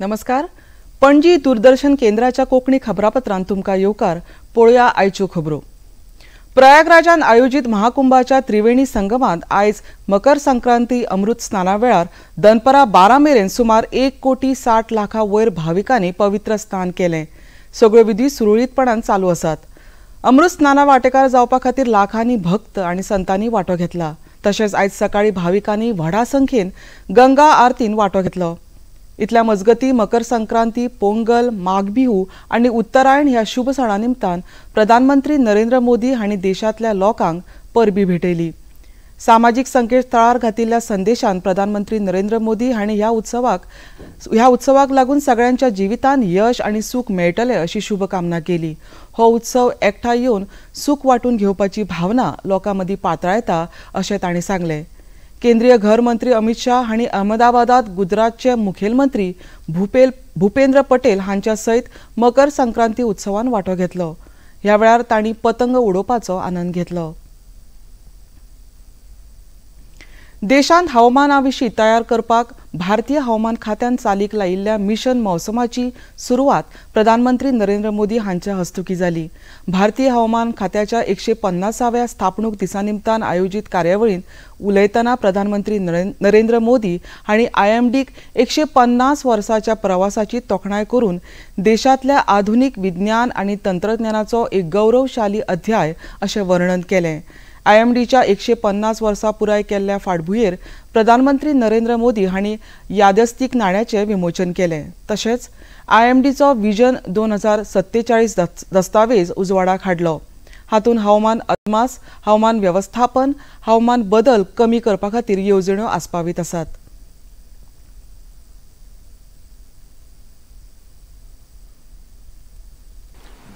नमस्कार। पणजी दूरदर्शन केंद्राच्या कोंकणी खबरापत्रांत तुमकां येवकार। पळोवया आयच्यो खबरो। प्रयागराजान आयोजित महाकुंभाच्या त्रिवेणी संगमात आयज मकर संक्रांती अमृत स्नाना वेळार दनपारां 12 मेरेन सुमार 1,60,00,000 वयर भाविकांनी पवित्र स्नान केलें। सगळ्यो विधी सुरळीतपणान चालू आसात। अमृत स्नाना वांटेकार जावपा खातीर लाखांनी भक्त आनी संतांनी वांटो घेतला। तशेंच आयज सकाळीं भाविकांनी व्हडा संख्येन गंगा आरतीन वांटो घेतलो। इतल्या मजगती मकर संक्रांती, पोंगल, माघ बिहू आणि उत्तरायण ह्या शुभ सणा निमतान प्रधानमंत्री नरेंद्र मोदी हांणी देशांतल्या लोकांक परबी भेटयली। सामाजीक संकेतथळार घातिल्ल्या संदेशान प्रधानमंत्री नरेंद्र मोदी हांणी ह्या उत्सवाक लागून सगळ्यांच्या जिवितांत यश आणि सुख मेळटले अशी शुभकामना केली। हो उत्सव एकठांय येवन सुख वांटून घेवपाची भावना लोकां मदीं पातळायता अशें तांणी सांगलें। केंद्रीय घर मंत्री अमित शाह हांणी अहमदाबादात गुजरातचे मुखेलमंत्री भूपेंद्र पटेल हांच्या सयत मकर संक्रांती उत्सवान वांटो घेतलो। ह्या वेळार तांणी पतंग उडोवपाचो आनंद घेतलो। देशांत हवामानाविशीं तयार करपाक भारतीय हवामान खात्यान चालीक लायिल्ल्या मिशन मौसमाची सुरवात प्रधानमंत्री नरेंद्र मोदी हांच्या हस्तुकीं जाली। भारतीय हवामान खात्याच्या 150व्या स्थापणूक दिसा निमतान आयोजीत कार्यावळींत उलयतना प्रधानमंत्री नरेंद्र मोदी हांणी IMDक 150 वर्सांच्या प्रवासाची तोखणाय करून देशांतल्या आधुनीक विज्ञान आनी तंत्रज्ञानाचो एक गौरवशाली अध्याय अशें वर्णन केलें। IMDच्या 150 वर्सां पुराय केल्ल्या फाटभुंयेर प्रधानमंत्री नरेंद्र मोदी हांणी यादस्तीक नाण्याचें विमोचन केलें। तशेंच IMDचो विजन 2047 दस्तावेज उजवाडाक हाडलो। हातूंत हवामान अदमास, हवामान वेवस्थापन, हवामान बदल कमी करपा खातीर येवजण्यो आस्पावीत आसात।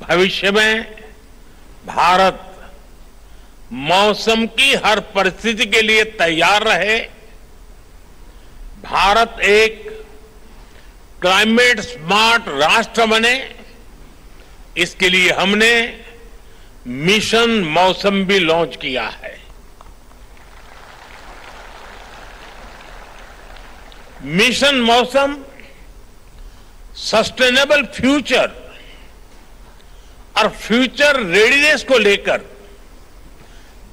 भविष्य में भारत मौसम की हर परिस्थिति के लिए तैयार रहे। भारत एक क्लाइमेट स्मार्ट राष्ट्र बने, इसके लिए हमने मिशन मौसम भी लॉन्च किया है। मिशन मौसम सस्टेनेबल फ्यूचर और फ्यूचर रेडीनेस को लेकर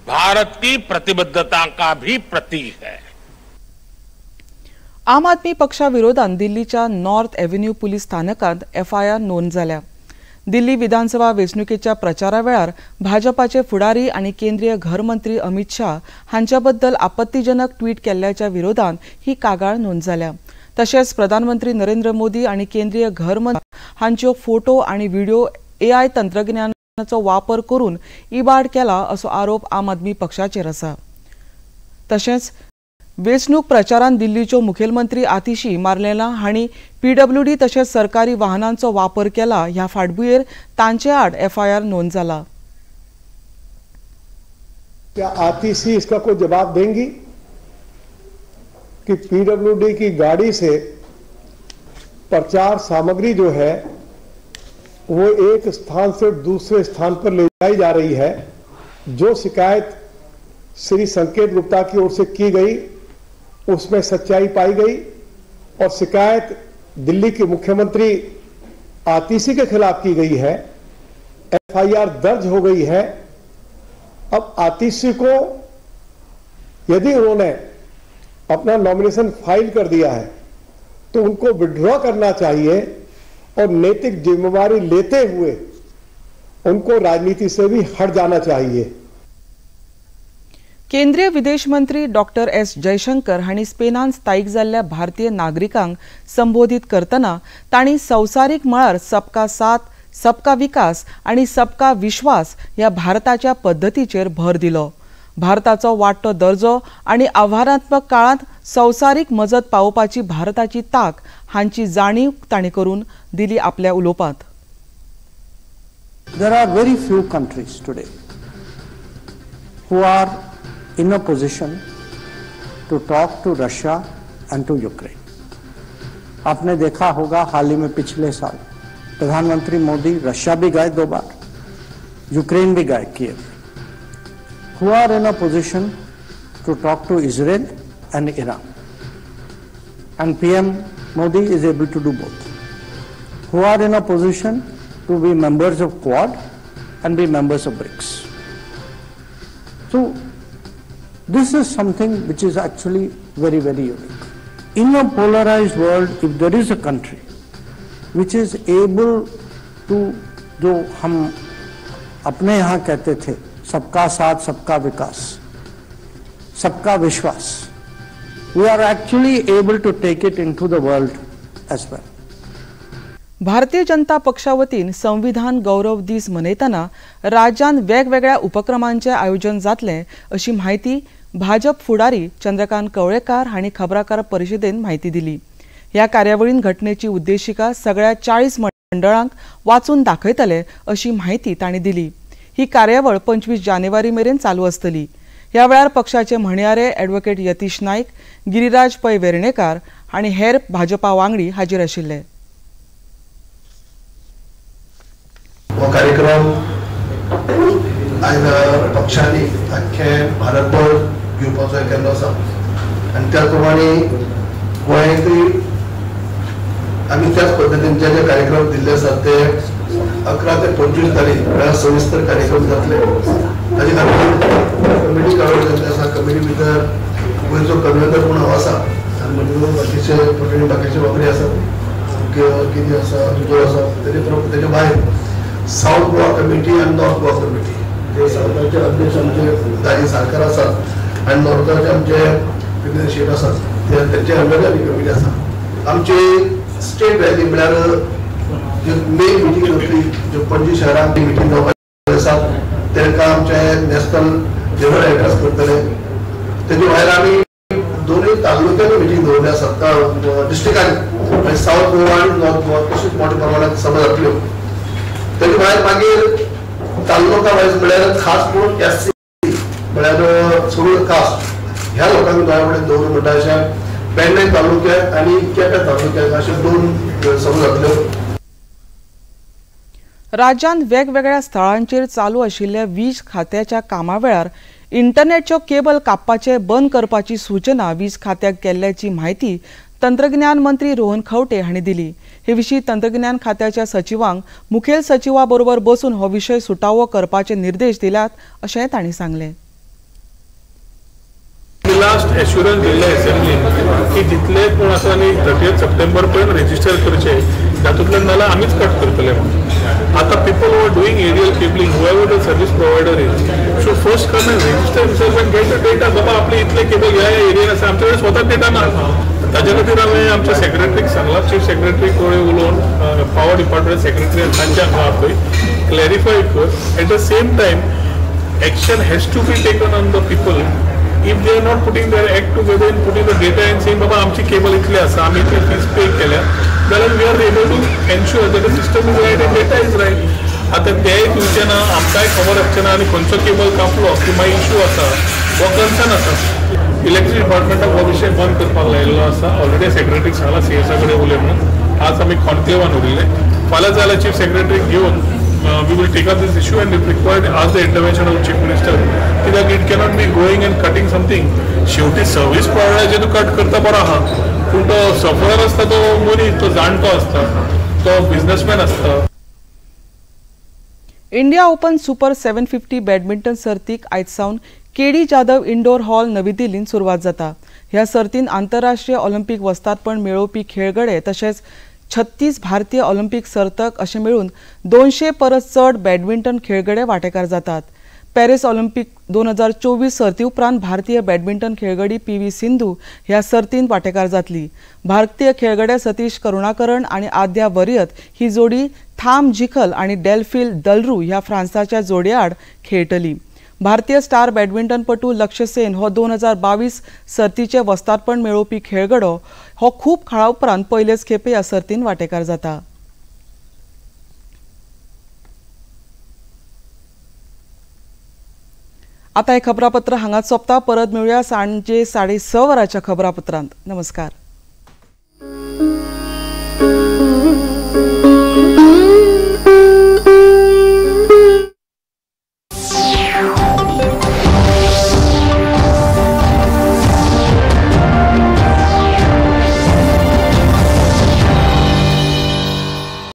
भारत की प्रतिबद्धता का भी प्रतीक है। आम आदमी पक्षा विरोधात दिल्लीच्या नॉर्थ एव्हेन्यू पुलीस स्थानकांत FIR नोंद जाल्या। दिल्ली विधानसभा वेंचणुकेच्या प्रचारा वेळार भाजपाचे फुडारी आणि केंद्रीय घर मंत्री अमित शाह हांच्या बद्दल आपत्तीजनक ट्वीट केल्ल्याच्या विरोधात ही कागाळ नोंद जाल्या। तशेंच प्रधानमंत्री नरेंद्र मोदी आणि केंद्रीय घर मंत्री हांच्यो फोटो आणि व्हिडिओ AI तंत्रज्ञानाचो वापर करून इबाड केला असो आरोप आम आदमी पक्षाचेर आसा। तशेंच वेंचणूक प्रचारांत दिल्लीच्यो मुखेलमंत्री आतिशी मार्लेना हांणी PWD तशेंच सरकारी वाहनांचो वापर केला ह्या फाटभुंयेर तांचे आड FIR नोंद जाला। क्या आतिशी इसका कोई जवाब देंगी कि PWD की गाड़ी से प्रचार सामग्री जो है वो एक स्थान से दूसरे स्थान पर ले जाई जा रही है। जो शिकायत श्री संकेत गुप्ता की ओर से की गई उसमें सच्चाई पाई गई और शिकायत दिल्ली के मुख्यमंत्री आतिशी के खिलाफ की गई है। FIR दर्ज हो गई है। अब आतिशी को यदि उन्होंने अपना नॉमिनेशन फाइल कर दिया है तो उनको विड्रॉ करना चाहिए और नैतिक जिम्मेवारी लेते हुए उनको राजनीति से भी हट जाना चाहिए। केंद्रीय विदेश मंत्री डॉक्टर S जयशंकर हांणी स्पेनान स्थायीक जाल्ल्या भारतीय नागरिकांक संबोधित करतना तांणी संवसारीक मळार सबका साथ, सबका विकास आणि सबका विश्वास ह्या भारताच्या पद्धतीचेर भर दिलो। भारताचो वाडटो दर्जो आणि आव्हानात्मक काळांत संवसारीक मजत पावोवपाची भारताची ताक हांची जाणीव तांणी करून दिली आपल्या उलोवपांत। There are very few countries today who are in a position to talk to Russia and to Ukraine. आपने देखा होगा हाल ही में पिछले साल प्रधानमंत्री मोदी रशिया भी गए 2 बार, यूक्रेन भी गए कीव, who are in a position to talk to Israel and Iran. And PM Modi is able to do both. who are in a position to be members of Quad and be members of BRICS. So this is something which is actually very, very unique. In a polarized world, if there is a country which is able to, जो हम अपने यहाँ कहते थे, सबका साथ सबका विकास, सबका विश्वास, we are actually able to take it into the world as well. Bharatiya Janata पक्षावतीन संविधान गौरव दीस मनयतना राज्यात वेगवेगळ्या उपक्रमांचे आयोजन जातले अशी माहिती भाजप फुडारी चंद्रकांत कवळेकार हांणी खबराकार परिशदेन माहिती दिली. ह्या कार्यावळीन घटनेची उद्देशिका सगळ्या 40 मंडळांक वाचून दाखयतले अशी माहिती तांणी दिली. ही कार्यावळ 25 जानेवारी मेरेन चालू आसतली. ह्या वेळार पक्षाचे म्हणयारे ॲडव्होकेट यतीश नाईक, गिरिराज पै वेर्णेकार आनी हेर भाजपा वांगडी हाजीर आशिल्ले. वो कार्यक्रम आज पक्षांनी अख्खे भारतभर घेवपाचो केल्लो आसा आनी त्या प्रमाणे गोंयांतूय आमी त्याच पद्दतीन जे जे कार्यक्रम दिल्ले आसात ते 11 ते 25 तारीख म्हळ्यार सविस्तर कार्यक्रम जातले. ताचे खातीर कमिटी काडून जाल्ली आसा. कमिटी भितर गोंयचो कन्व्हेनर म्हूण हांव आसा आनी म्हणजे बाकीचे वांगडी आसात, कितें आसा तुजो आसा, तेजे भायर साउथ गोवा कमिटी आणि नॉर्थ गोवा कमिटी, जे साउथाचे अध्यक्ष आमचे दाजी सारकर आसात आणि नॉर्थाचे आमचे विघ्नेश शेट आसात, त्यांचे अंडर आमी कमिटी आसा. आमची स्टेट रॅली म्हळ्यार जी मेन मिटींग जातली, ज्यो पणजी शहरात मिटींग जावपाची आसात तांकां आमचे नॅशनल जनरल एड्रेस करतले. तेजे भायर आमी दोनूय तालुक्यांनी मिटींग दवरल्या आसात डिस्ट्रिक्टांनी, साउथ गोवा आनी नॉर्थ गोवा तशेंच मोठ्या प्रमाणात सभा जातल्यो. तेजे भायर मागीर तालुका वायज म्हळ्यार खास करून एससी म्हळ्यार शेड्यूल्ड कास्ट ह्या लोकांक गोंया कडेन दवरून म्हणटा अशें पेडणे तालुक्याक आनी केपें तालुक्याक अशे 2 सभा जातल्यो. राज्यात वेगवेगळ्या स्थळांचेर चालू आशिल्ल्या वीज खात्याच्या कामा वेळार इंटरनेटच्यो केबल कापपाचे बंद करपाची सूचना वीज खात्याक केल्ल्याची माहिती तंत्रज्ञान मंत्री रोहन खंवटे हांणी दिली. हे विशीं तंत्रज्ञान खात्याच्या सचिवांक मुखेल सचिवा बरोबर बसून हो विशय सुटावो करपाचे निर्देश दिल्यात अशें तांणी सांगलें. लास्ट एश्युरन्स दिल्ले असेंब्लीन की जितले कोण आसा न्ही 30 सप्टेंबर पर्यंत रेजिस्टर करचे, तातूंतल्यान नाल्यार आमीच कट करतले म्हणून. आतां people who are doing aerial cabling, however the service provider is, should first come and register himself and get the data. बाबा आपले इतले केबल ह्या एरियेन आसा, आमचे कडेन स्वता डेटा ना. ताजे खातीर हांवें आमच्या सेक्रेटरीक सांगलां, चीफ सेक्रेटरी कडेन उलोवन पावर डिपार्टमेंट सेक्रेटरी तांच्याक आहा पळय क्लॅरिफाय कर. At the same time action has to be taken on the people if they are not putting their act together and putting the data and saying baba amchi cable itli asa ami itli fees pay keल्या, then we are able to ensure that the system is right and data is right. आता ते तुमच्याना आमकांय खबर आसचेना आनी खंयचो cable कापलो की मागीर issue आसा वो कन्सर्न आसा. इलेक्ट्रिसिटी डिपार्टमेंटाक हो विशय बंद करपाक लायिल्लो आसा. ऑलरेडी सेक्रेटरीक सांगला सीएसा कडेन उलय म्हणून. आज आमी कॉन्क्लेवान उरले. फाल्यां जाल्यार चीफ सेक्रेटरीक घेवन we will take up this issue and if required ask the intervention of chief minister. Because it cannot be going and cutting something. शेवटी सर्व्हिस प्रोवायडर जे कट करता बरो आहा, पूण तो सफरर आसता तो मनीस, तो जाणटो आसता, तो बिझनेसमॅन आसता. इंडिया ओपन सुपर 750 बॅडमिंटन सर्तीक आयज सावन केडी जाधव इंडोर हॉल नवी दिल्लीत सुरवात जाता. ह्या सर्तीन आंतरराष्ट्रीय ऑलिंपिक वस्तादपण मेळोवपी खेळगडे तशेंच 36 भारतीय ऑलिंपिक सर्तक अशें मेळून 200 परस चड बॅडमिंटन खेळगडे वांटेकार जातात. पॅरीस ऑलिंपिक 2024 सर्ती उपरांत भारतीय बॅडमिंटन खेळगडी PV सिंधू ह्या सर्तींत वांटेकार जातली. भारतीय खेळगडे सतीश करुणाकरण आनी आद्या वरियत ही जोडी थाम जिखल आनी डेल्फिल दलरू ह्या फ्रांसाच्या जोडये आड खेळटली. भारतीय स्टार बॅडमिंटनपटू लक्ष्य सेन हो 2022 सर्तीचे वस्तादपण मेळोवपी खेळगडो हो खूब काळा उपरांत पयलेच खेपे ह्या सर्तीन वांटेकार जाता. आता हे खबरापत्र हांगाच सोंपता. परत मेळुया सांजे 6:30 वरांच्या खबरापत्रांत. नमस्कार.